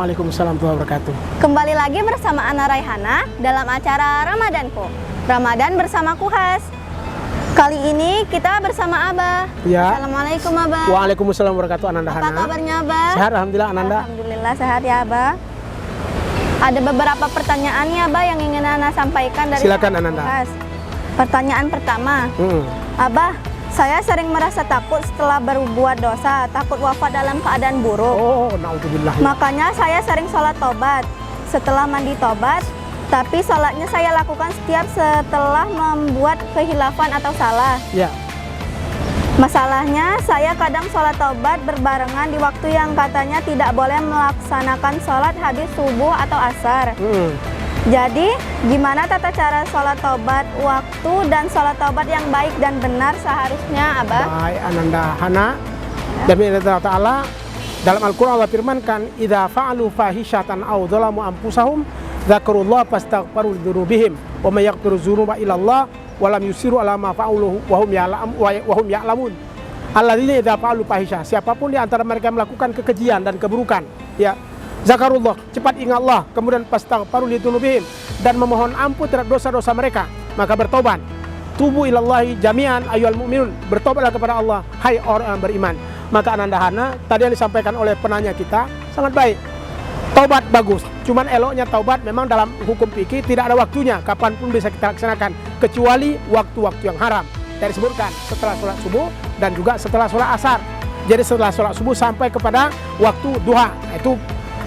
Waalaikumsalam warahmatullahi wabarakatuh. Kembali lagi bersama Ana Raihana dalam acara Ramadanku. Ramadan bersama Kuhas. Kali ini kita bersama Abah. Ya. Assalamualaikum Abah. Waalaikumsalam warahmatullahi wabarakatuh, Ananda Apa Hana. kabarnya Abah? Sehat, alhamdulillah Ananda. Alhamdulillah sehat ya Abah. Ada beberapa pertanyaan ya Abah yang ingin Ana sampaikan dari Silakan, sahabat Ananda. Kuhas. Pertanyaan pertama. Abah, saya sering merasa takut setelah berbuat dosa, takut wafat dalam keadaan buruk. Oh, naudzubillah. Makanya saya sering sholat tobat. Setelah mandi tobat, tapi sholatnya saya lakukan setiap setelah membuat kehilafan atau salah. Ya. Masalahnya saya kadang sholat tobat berbarengan di waktu yang katanya tidak boleh melaksanakan sholat habis subuh atau asar. Jadi, gimana tata cara sholat tobat waktu dan sholat tobat yang baik dan benar seharusnya, Abah? Baik, Ananda Hana. Demi Allah Ta'ala, dalam Al-Quran Allah firmankan, "Idza fa'alu fahishatan aw dzalamu anfusahum, dzakarullah fastaghfiru lidzunubihim, wa may yaghfiru dzunuba illallah, wa lam yusiru ala ma fa'aluhu wa hum ya'lamun." Alladzina idza fa'alu fahisha, siapapun di antara mereka yang melakukan kekejian dan keburukan, ya, zakarullah, cepat ingat Allah, kemudian fastaghfiru lidzunubihim, dan memohon ampun terhadap dosa-dosa mereka, maka bertobat. Tubu ilallahi jami'an ayyuhal mu'minun, bertobatlah kepada Allah, hai orang yang beriman. Maka Ananda Hana, tadi yang disampaikan oleh penanya kita sangat baik. Taubat bagus, cuman eloknya taubat memang dalam hukum fikih tidak ada waktunya, kapanpun bisa kita laksanakan, kecuali waktu-waktu yang haram. Yang disebutkan setelah sholat subuh dan juga setelah sholat asar. Jadi setelah sholat subuh sampai kepada waktu duha, itu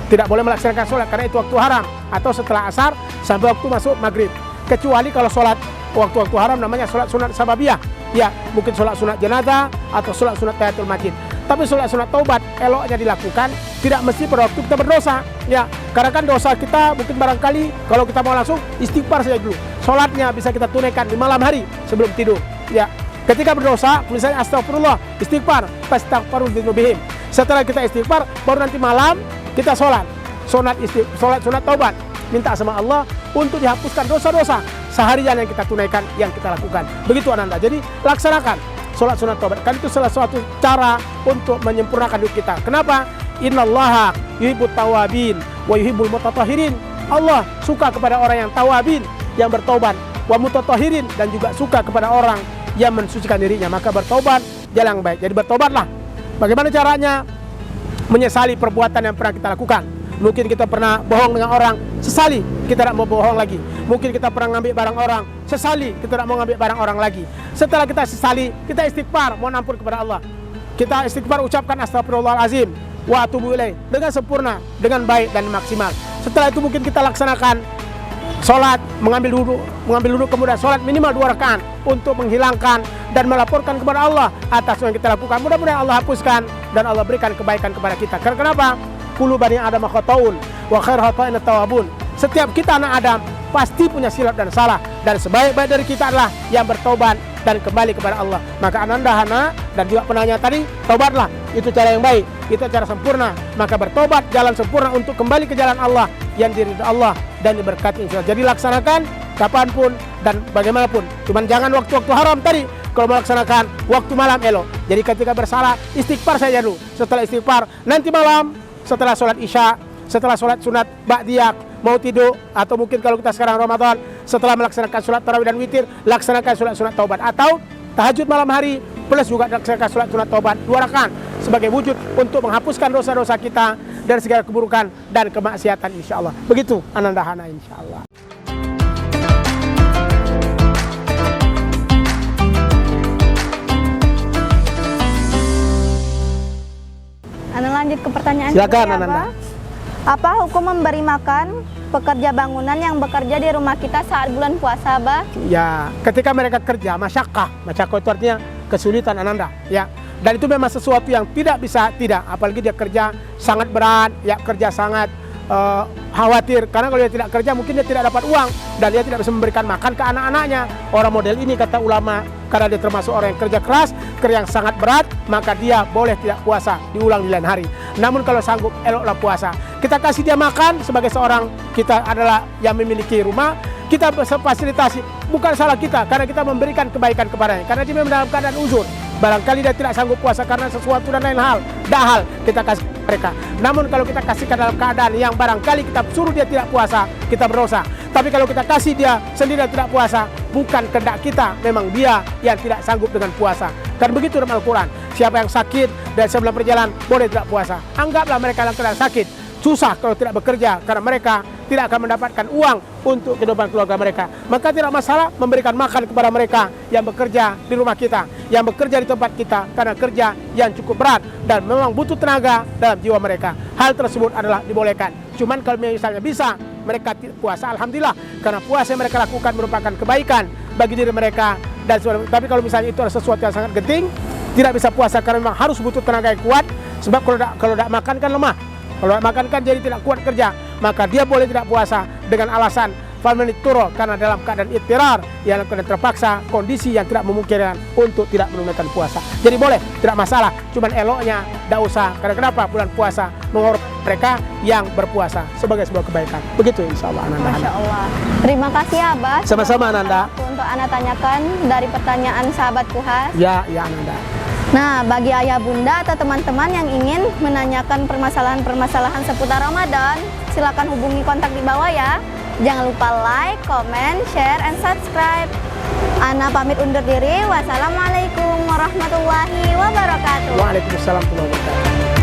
tidak boleh melaksanakan sholat karena itu waktu haram. Atau setelah asar sampai waktu masuk maghrib. Kecuali kalau sholat waktu-waktu haram namanya sholat sunat sababiyah. Ya, mungkin sholat sunat jenazah atau sholat sunat tahiyatul masjid. Tapi sholat sunat taubat eloknya dilakukan tidak mesti pada waktu kita berdosa. Ya, karena kan dosa kita mungkin barangkali kalau kita mau langsung istighfar saja dulu. Sholatnya bisa kita tunaikan di malam hari sebelum tidur. Ya, ketika berdosa misalnya astagfirullah, istighfar, fastaghfiru lidzunubihim. Setelah kita istighfar baru nanti malam kita sholat sunat taubat, minta sama Allah untuk dihapuskan dosa-dosa seharian yang kita tunaikan, yang kita lakukan. Begitu Ananda. Jadi laksanakan sholat sunat taubat. Kan itu salah satu cara untuk menyempurnakan hidup kita. Kenapa? Innallaha yuhibbut tawabin wa yuhibbul mutatahhirin. Allah suka kepada orang yang tawabin, yang bertobat, wa mutatahhirin, dan juga suka kepada orang yang mensucikan dirinya. Maka bertobat jalan yang baik. Jadi bertobatlah. Bagaimana caranya? Menyesali perbuatan yang pernah kita lakukan. Mungkin kita pernah bohong dengan orang, sesali kita tidak mau bohong lagi. Mungkin kita pernah ngambil barang orang, sesali kita tidak mau ngambil barang orang lagi. Setelah kita sesali, kita istighfar, mohon ampun kepada Allah. Kita istighfar, ucapkan astagfirullahalazim wa atubu ilaih dengan sempurna, dengan baik dan maksimal. Setelah itu mungkin kita laksanakan sholat, mengambil duduk kemudian sholat minimal 2 rakaat untuk menghilangkan dan melaporkan kepada Allah atas yang kita lakukan. Mudah-mudahan Allah hapuskan dan Allah berikan kebaikan kepada kita. Karena kenapa? Kullu bani Adam khata'un wa khairu khata'in at-tawwabun. Setiap kita anak Adam pasti punya silap dan salah, dan sebaik-baik dari kita adalah yang bertobat dan kembali kepada Allah. Maka Ananda Hana dan juga penanya tadi, tobatlah, itu cara yang baik, itu cara sempurna. Maka bertobat jalan sempurna untuk kembali ke jalan Allah yang diridhoi Allah dan diberkati insya Allah. Jadi laksanakan kapanpun dan bagaimanapun. Cuman jangan waktu-waktu haram tadi. Kalau melaksanakan waktu malam elok. Jadi ketika bersalah istighfar saja dulu. Setelah istighfar nanti malam setelah sholat isya, setelah sholat sunat ba'diyah, mau tidur, atau mungkin kalau kita sekarang Ramadan setelah melaksanakan sholat tarawih dan witir, laksanakan sholat sunat taubat, atau tahajud malam hari plus juga laksanakan sholat sunat taubat 2 rakaat sebagai wujud untuk menghapuskan dosa-dosa kita dari segala keburukan dan kemaksiatan insya Allah. Begitu Ananda Hana insya Allah. Ana lanjut ke pertanyaan Silakan, kedua, Ananda. Apa hukum memberi makan pekerja bangunan yang bekerja di rumah kita saat bulan puasa, Abah? Ya, ketika mereka kerja, masyakkah itu artinya kesulitan Ananda, ya. Dan itu memang sesuatu yang tidak bisa tidak, apalagi dia kerja sangat berat, ya, kerja sangat khawatir, karena kalau dia tidak kerja mungkin dia tidak dapat uang dan dia tidak bisa memberikan makan ke anak-anaknya. Orang model ini kata ulama, karena dia termasuk orang yang kerja keras, kerja yang sangat berat, maka dia boleh tidak puasa, diulang di lain hari. Namun kalau sanggup, eloklah puasa. Kita kasih dia makan sebagai seorang, kita adalah yang memiliki rumah, kita fasilitasi, bukan salah kita, karena kita memberikan kebaikan kepadanya, karena dia memang dalam keadaan uzur. barangkali dia tidak sanggup puasa karena sesuatu dan lain hal, dahal kita kasih mereka. Namun kalau kita kasihkan dalam keadaan yang barangkali kita suruh dia tidak puasa, kita berdosa. Tapi kalau kita kasih dia sendiri tidak puasa, bukan kehendak kita, memang dia yang tidak sanggup dengan puasa. Kan begitu dalam Al-Quran, siapa yang sakit dan sebelum berjalan boleh tidak puasa. Anggaplah mereka yang keadaan sakit, susah kalau tidak bekerja karena mereka tidak akan mendapatkan uang untuk kehidupan keluarga mereka. Maka tidak masalah memberikan makan kepada mereka yang bekerja di rumah kita, yang bekerja di tempat kita karena kerja yang cukup berat dan memang butuh tenaga dalam jiwa mereka. Hal tersebut adalah dibolehkan. Cuman kalau misalnya bisa mereka puasa, alhamdulillah, karena puasa yang mereka lakukan merupakan kebaikan bagi diri mereka. Dan tapi kalau misalnya itu adalah sesuatu yang sangat genting, tidak bisa puasa karena memang harus butuh tenaga yang kuat. Sebab kalau tidak makan kan lemah. Kalau tidak makan kan jadi tidak kuat kerja, maka dia boleh tidak puasa dengan alasan falmanit turo, karena dalam keadaan ittirar, yang terpaksa, kondisi yang tidak memungkinkan untuk tidak menunaikan puasa. Jadi boleh, tidak masalah. Cuman eloknya tidak usah. Karena kenapa? Bulan puasa menghormati mereka yang berpuasa sebagai sebuah kebaikan. Begitu insya Allah Ananda. Masya Allah. Terima kasih Abah. Sama-sama Ananda. Untuk Ana tanyakan dari pertanyaan sahabat Kuhas. Ya Ananda. Nah, bagi ayah bunda atau teman-teman yang ingin menanyakan permasalahan-permasalahan seputar Ramadan, silakan hubungi kontak di bawah ya. Jangan lupa like, comment, share, and subscribe. Ana pamit undur diri. Wassalamualaikum warahmatullahi wabarakatuh. Waalaikumsalam warahmatullahi wabarakatuh.